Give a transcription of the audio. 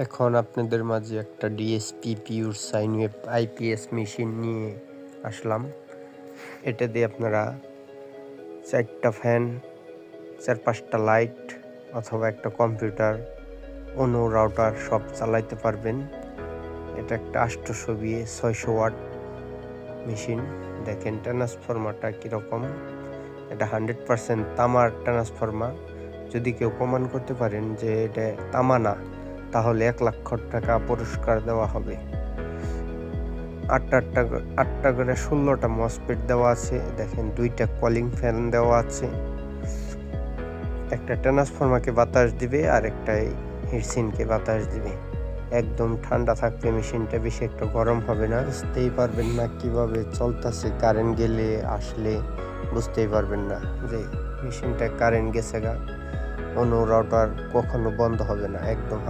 এখন আপনাদের মাঝে একটা DSP pure sine wave IPS machine নিয়ে আসলাম। এটা দিয়ে আপনারা 4টা ফ্যান, 4-5টা লাইট অথবা একটা কম্পিউটার, অন্য রাউটার সব চালাইতে পারবেন। এটা একটা 820/600 ওয়াট মেশিন। দেখেন ট্রান্সফরমারটা কীরকম। এটা 100% তামার ট্রান্সফরমার। যদি কেউ প্রমাণ করতে পারেন যে এটা তামা না, তাহলে 1 লক্ষ টাকা পুরস্কার দেওয়া হবে। 8টা করে 16টা মসফেট দেওয়া আছে। দেখেন 2টা কলিং ফ্যান দেওয়া আছে। একটা ট্রান্সফরমারকে বাতাস দিবে আর একটা হিটসিনকে বাতাস দিবে। একদম ঠান্ডা থাকবে মেশিনটা, বেশি একটা গরম হবে না। বুঝতেই পারবেন না কিভাবে চলতেছে, কারেন্ট গেলে আসলে বুঝতেই পারবেন না যে মেশিনটা কারেন্ট গেছে গা। অন্য রাউটার কখনো বন্ধ হবে না, একদম